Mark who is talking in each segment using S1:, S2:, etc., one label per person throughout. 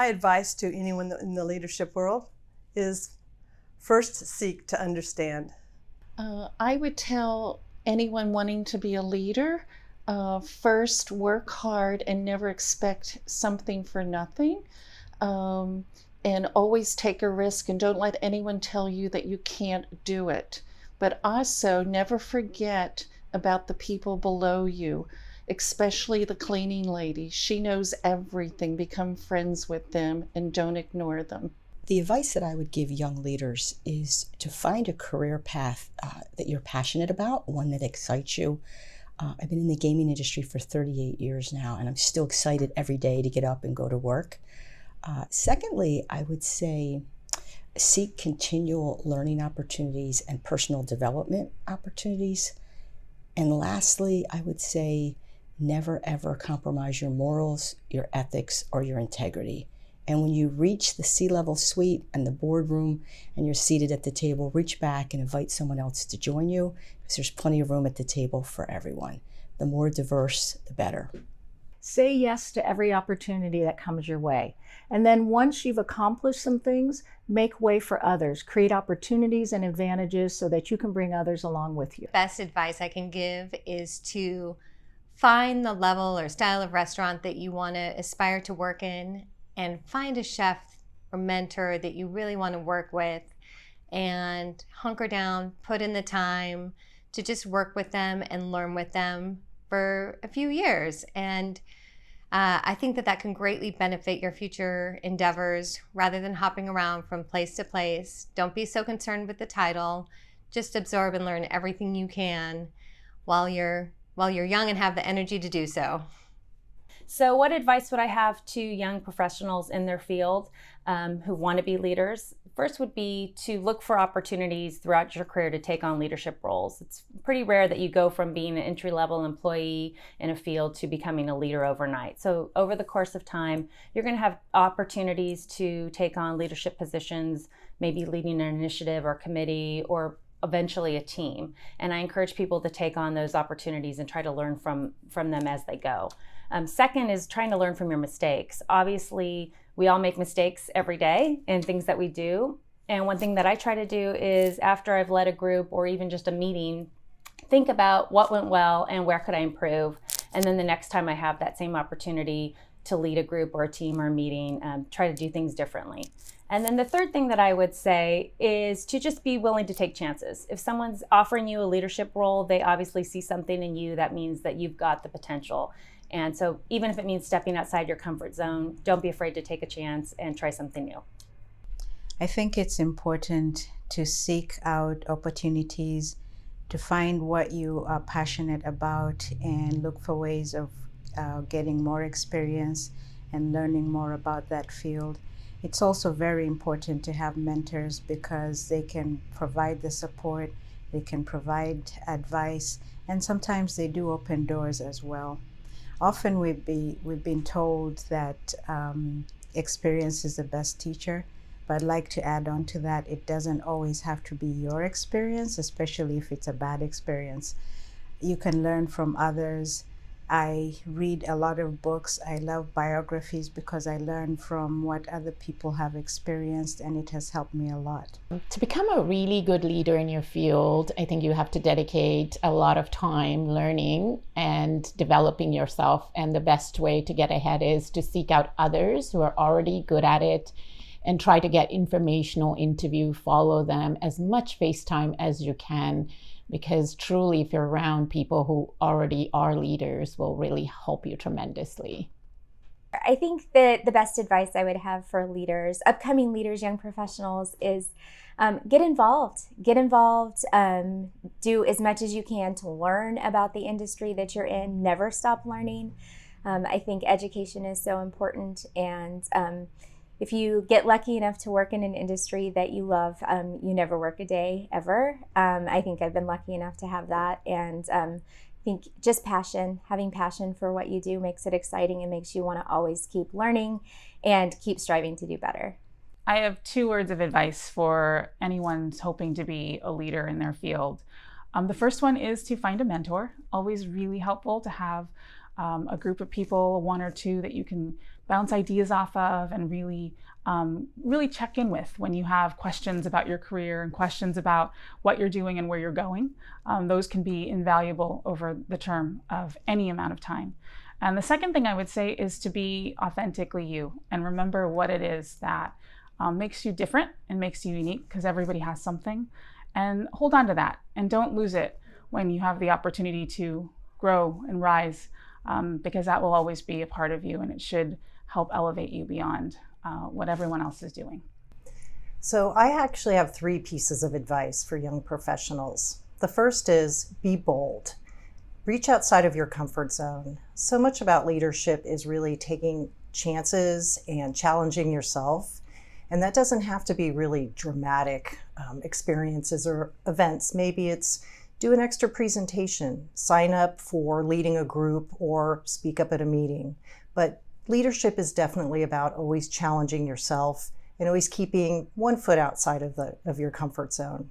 S1: My advice to anyone in the leadership world is first seek to understand.
S2: I would tell anyone wanting to be a leader, first work hard and never expect something for nothing. And always take a risk and don't let anyone tell you that you can't do it. But also never forget about the people below you, especially the cleaning lady. She knows everything. Become friends with them and don't ignore them.
S3: The advice that I would give young leaders is to find a career path that you're passionate about, one that excites you. I've been in the gaming industry for 38 years now, and I'm still excited every day to get up and go to work. Secondly, I would say seek continual learning opportunities and personal development opportunities. And lastly, I would say never ever compromise your morals, your ethics, or your integrity. And when you reach the C-level suite and the boardroom and you're seated at the table, reach back and invite someone else to join you, because there's plenty of room at the table for everyone. The more diverse, the better.
S4: Say yes to every opportunity that comes your way. And then once you've accomplished some things, make way for others. Create opportunities and advantages so that you can bring others along with you.
S5: Best advice I can give is to find the level or style of restaurant that you want to aspire to work in, and find a chef or mentor that you really want to work with, and hunker down, put in the time to just work with them and learn with them for a few years. And I think that can greatly benefit your future endeavors rather than hopping around from place to place. Don't be so concerned with the title. Just absorb and learn everything you can while you're young and have the energy to do so.
S6: So what advice would I have to young professionals in their field who want to be leaders? First would be to look for opportunities throughout your career to take on leadership roles. It's pretty rare that you go from being an entry-level employee in a field to becoming a leader overnight. So over the course of time, you're going to have opportunities to take on leadership positions, maybe leading an initiative or committee, or eventually a team. And I encourage people to take on those opportunities and try to learn from them as they go. Second is trying to learn from your mistakes. Obviously, we all make mistakes every day in things that we do. And one thing that I try to do is, after I've led a group or even just a meeting, think about what went well and where could I improve. And then the next time I have that same opportunity to lead a group or a team or a meeting, try to do things differently. And then the third thing that I would say is to just be willing to take chances. If someone's offering you a leadership role, they obviously see something in you that means that you've got the potential. And so even if it means stepping outside your comfort zone, don't be afraid to take a chance and try something new.
S7: I think it's important to seek out opportunities, to find what you are passionate about, and look for ways of getting more experience and learning more about that field. It's also very important to have mentors, because they can provide the support, they can provide advice, and sometimes they do open doors as well. Often we've been told that experience is the best teacher, but I'd like to add on to that, it doesn't always have to be your experience, especially if it's a bad experience. You can learn from others. I read a lot of books. I love biographies because I learn from what other people have experienced, and it has helped me a lot.
S8: To become a really good leader in your field, I think you have to dedicate a lot of time learning and developing yourself. And the best way to get ahead is to seek out others who are already good at it and try to get informational interview, follow them, as much FaceTime as you can. Because truly, if you're around people who already are leaders, will really help you tremendously.
S9: I think that the best advice I would have for leaders, upcoming leaders, young professionals, is get involved. Get involved. Do as much as you can to learn about the industry that you're in. Never stop learning. I think education is so important, and if you get lucky enough to work in an industry that you love, you never work a day ever. I think I've been lucky enough to have that. And I think just having passion for what you do makes it exciting and makes you want to always keep learning and keep striving to do better.
S10: I have 2 words of advice for anyone who's hoping to be a leader in their field. The first one is to find a mentor. Always really helpful to have a group of people, one or two that you can bounce ideas off of and really check in with when you have questions about your career and questions about what you're doing and where you're going. Those can be invaluable over the term of any amount of time. And the second thing I would say is to be authentically you and remember what it is that makes you different and makes you unique, because everybody has something. And hold on to that and don't lose it when you have the opportunity to grow and rise, because that will always be a part of you and it should help elevate you beyond what everyone else is doing.
S1: So I actually have 3 pieces of advice for young professionals. The first is be bold. Reach outside of your comfort zone. So much about leadership is really taking chances and challenging yourself. And that doesn't have to be really dramatic experiences or events. Maybe it's do an extra presentation, sign up for leading a group, or speak up at a meeting. But leadership is definitely about always challenging yourself and always keeping one foot outside of your comfort zone.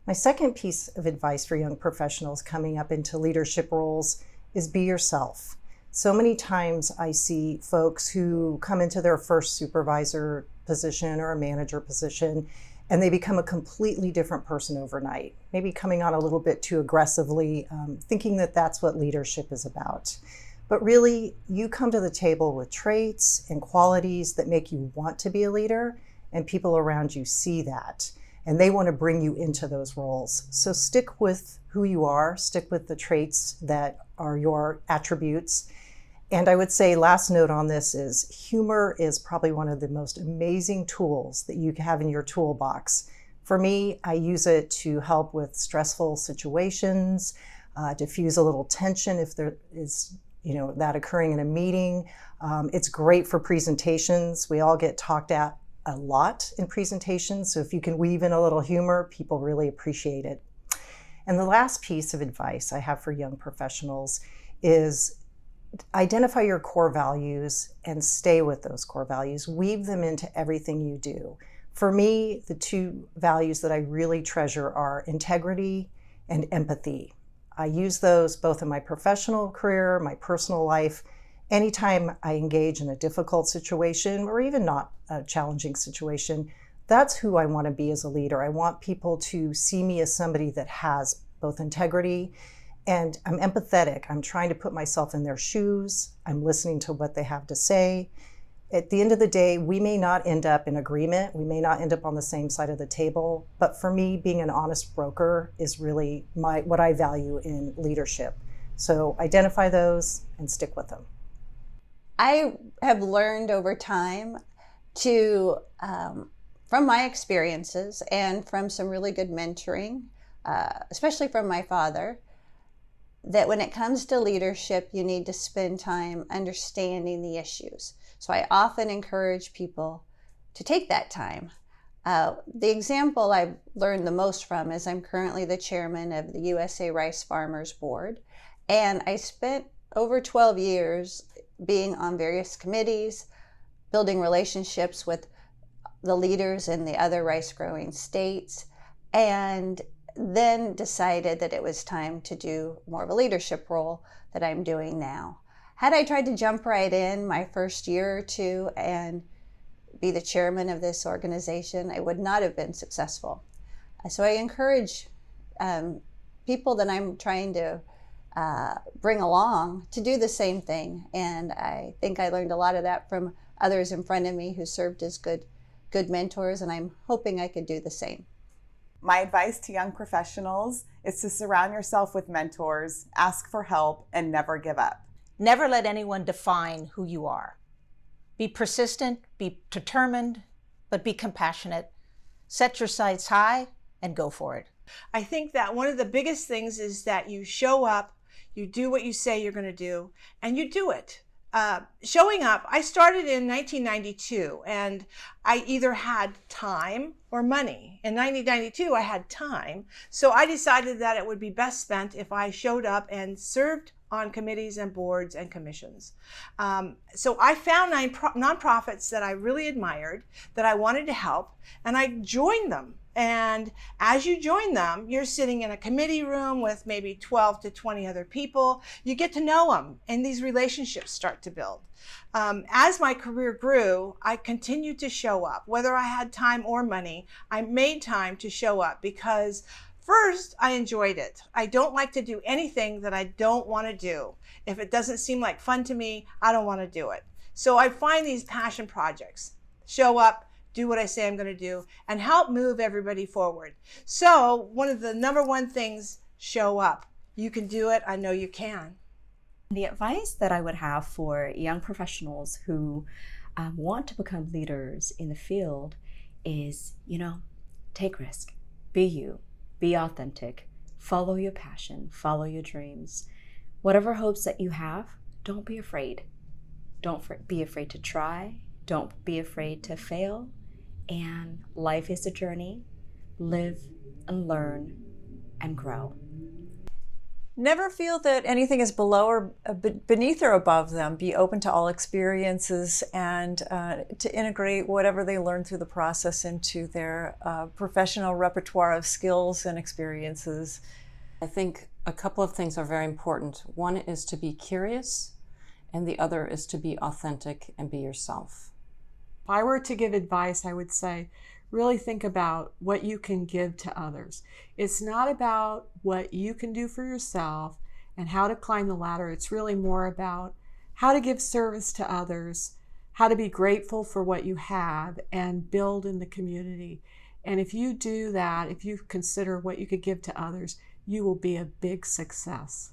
S1: My second piece of advice for young professionals coming up into leadership roles is be yourself. So many times I see folks who come into their first supervisor position or a manager position and they become a completely different person overnight, maybe coming on a little bit too aggressively, thinking that that's what leadership is about. But really, you come to the table with traits and qualities that make you want to be a leader, and people around you see that, and they want to bring you into those roles. So stick with who you are, stick with the traits that are your attributes. And I would say last note on this is humor is probably one of the most amazing tools that you have in your toolbox. For me, I use it to help with stressful situations, diffuse a little tension if there is that occurring in a meeting. It's great for presentations. We all get talked at a lot in presentations, so if you can weave in a little humor, people really appreciate it. And the last piece of advice I have for young professionals is identify your core values and stay with those core values. Weave them into everything you do. For me, the 2 values that I really treasure are integrity and empathy. I use those both in my professional career, my personal life. Anytime I engage in a difficult situation or even not a challenging situation, that's who I want to be as a leader. I want people to see me as somebody that has both integrity and I'm empathetic. I'm trying to put myself in their shoes. I'm listening to what they have to say. At the end of the day, we may not end up in agreement. We may not end up on the same side of the table. But for me, being an honest broker is really what I value in leadership. So identify those and stick with them.
S11: I have learned over time to, from my experiences and from some really good mentoring, especially from my father, that when it comes to leadership, you need to spend time understanding the issues. So I often encourage people to take that time. The example I've learned the most from is I'm currently the chairman of the USA Rice Farmers Board, and I spent over 12 years being on various committees, building relationships with the leaders in the other rice growing states, and then decided that it was time to do more of a leadership role that I'm doing now. Had I tried to jump right in my first year or 2 and be the chairman of this organization, I would not have been successful. So I encourage people that I'm trying to bring along to do the same thing. And I think I learned a lot of that from others in front of me who served as good mentors, and I'm hoping I could do the same.
S12: My advice to young professionals is to surround yourself with mentors, ask for help, and never give up.
S13: Never let anyone define who you are. Be persistent, be determined, but be compassionate. Set your sights high and go for it.
S14: I think that one of the biggest things is that you show up, you do what you say you're going to do, and you do it. Showing up, I started in 1992, and I either had time or money. In 1992, I had time, so I decided that it would be best spent if I showed up and served on committees and boards and commissions. So I found 9 nonprofits that I really admired, that I wanted to help, and I joined them. And as you join them, you're sitting in a committee room with maybe 12 to 20 other people. You get to know them, and these relationships start to build. As my career grew, I continued to show up. Whether I had time or money, I made time to show up because first, I enjoyed it. I don't like to do anything that I don't want to do. If it doesn't seem like fun to me, I don't want to do it. So I find these passion projects, show up, do what I say I'm going to do, and help move everybody forward. So one of the number one things, show up. You can do it. I know you can.
S15: The advice that I would have for young professionals who want to become leaders in the field is, take risk, be you, be authentic, follow your passion, follow your dreams. Whatever hopes that you have, don't be afraid. Don't be afraid to try. Don't be afraid to fail. And life is a journey. Live and learn and grow.
S16: Never feel that anything is below or beneath or above them. Be open to all experiences and to integrate whatever they learn through the process into their professional repertoire of skills and experiences.
S17: I think a couple of things are very important. One is to be curious, and the other is to be authentic and be yourself.
S18: If I were to give advice, I would say, really think about what you can give to others. It's not about what you can do for yourself and how to climb the ladder. It's really more about how to give service to others, how to be grateful for what you have, and build in the community. And if you do that, if you consider what you could give to others, you will be a big success.